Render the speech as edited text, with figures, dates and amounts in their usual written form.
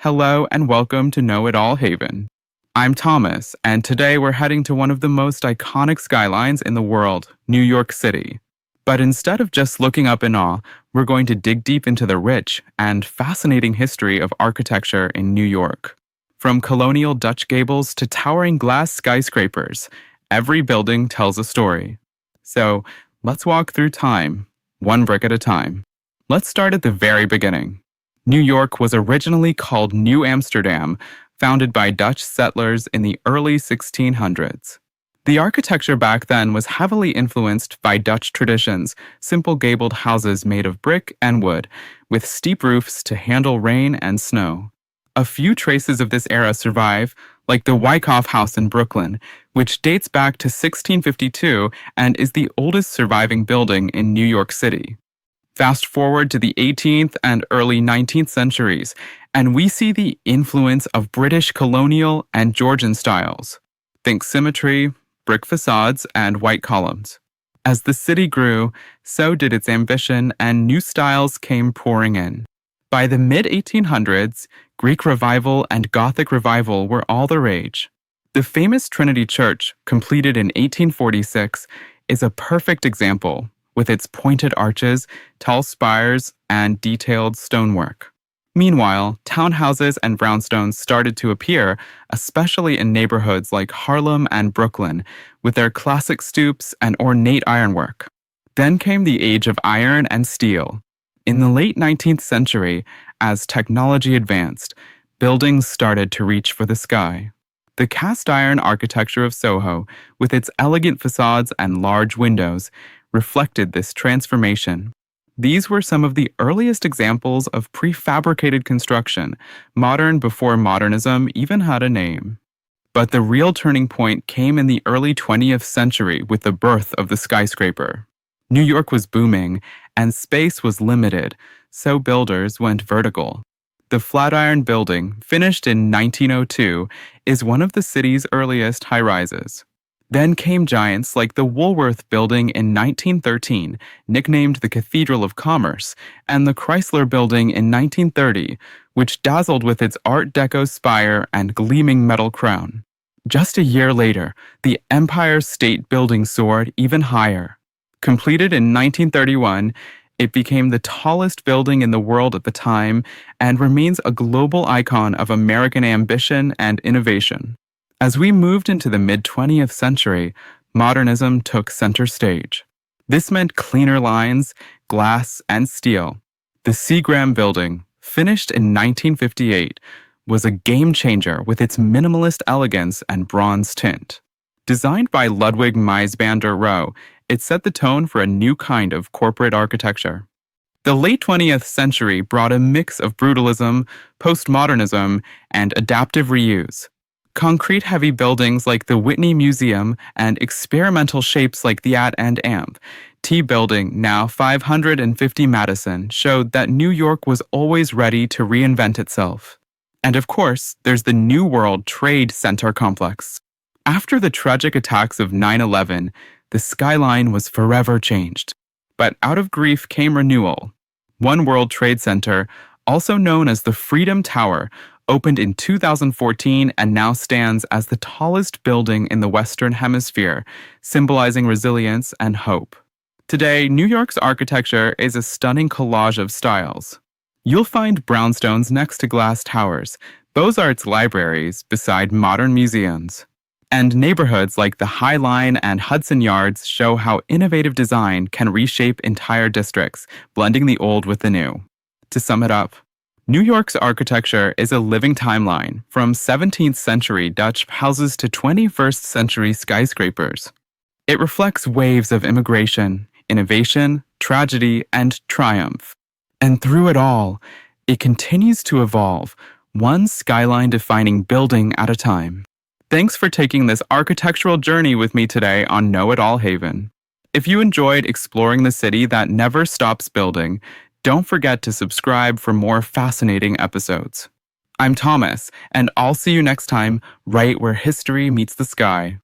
Hello and welcome to Know It All Haven. I'm Thomas, and today we're heading to one of the most iconic skylines in the world, New York City. But instead of just looking up in awe, we're going to dig deep into the rich and fascinating history of architecture in New York. From colonial Dutch gables to towering glass skyscrapers, every building tells a story. So let's walk through time, one brick at a time. Let's start at the very beginning. New York was originally called New Amsterdam, founded by Dutch settlers in the early 1600s. The architecture back then was heavily influenced by Dutch traditions, simple gabled houses made of brick and wood, with steep roofs to handle rain and snow. A few traces of this era survive, like the Wyckoff House in Brooklyn, which dates back to 1652 and is the oldest surviving building in New York City. Fast forward to the 18th and early 19th centuries, and we see the influence of British colonial and Georgian styles. Think symmetry, brick facades, and white columns. As the city grew, so did its ambition, and new styles came pouring in. By the mid-1800s, Greek Revival and Gothic Revival were all the rage. The famous Trinity Church, completed in 1846, is a perfect example, with its pointed arches, tall spires, and detailed stonework. Meanwhile, townhouses and brownstones started to appear, especially in neighborhoods like Harlem and Brooklyn, with their classic stoops and ornate ironwork. Then came the age of iron and steel. In the late 19th century, as technology advanced, buildings started to reach for the sky. The cast iron architecture of Soho, with its elegant facades and large windows, reflected this transformation. These were some of the earliest examples of prefabricated construction, modern before modernism even had a name. But the real turning point came in the early 20th century with the birth of the skyscraper. New York was booming, and space was limited, so builders went vertical. The Flatiron Building, finished in 1902, is one of the city's earliest high-rises. Then came giants like the Woolworth Building in 1913, nicknamed the Cathedral of Commerce, and the Chrysler Building in 1930, which dazzled with its Art Deco spire and gleaming metal crown. Just a year later, the Empire State Building soared even higher. Completed in 1931, it became the tallest building in the world at the time and remains a global icon of American ambition and innovation. As we moved into the mid-20th century, modernism took center stage. This meant cleaner lines, glass, and steel. The Seagram Building, finished in 1958, was a game-changer with its minimalist elegance and bronze tint. Designed by Ludwig Mies van der Rohe, it set the tone for a new kind of corporate architecture. The late 20th century brought a mix of brutalism, postmodernism, and adaptive reuse. Concrete-heavy buildings like the Whitney Museum and experimental shapes like the At and Amp, T Building, now 550 Madison, showed that New York was always ready to reinvent itself. And of course, there's the New World Trade Center complex. After the tragic attacks of 9/11, the skyline was forever changed. But out of grief came renewal. One World Trade Center, also known as the Freedom Tower, opened in 2014 and now stands as the tallest building in the Western Hemisphere, symbolizing resilience and hope. Today, New York's architecture is a stunning collage of styles. You'll find brownstones next to glass towers, Beaux-Arts libraries beside modern museums. And neighborhoods like the High Line and Hudson Yards show how innovative design can reshape entire districts, blending the old with the new. To sum it up, New York's architecture is a living timeline, from 17th century Dutch houses to 21st century skyscrapers. It reflects waves of immigration, innovation, tragedy, and triumph. And through it all, it continues to evolve, one skyline-defining building at a time. Thanks for taking this architectural journey with me today on Know It All Haven. If you enjoyed exploring the city that never stops building, don't forget to subscribe for more fascinating episodes. I'm Thomas, and I'll see you next time right where history meets the sky.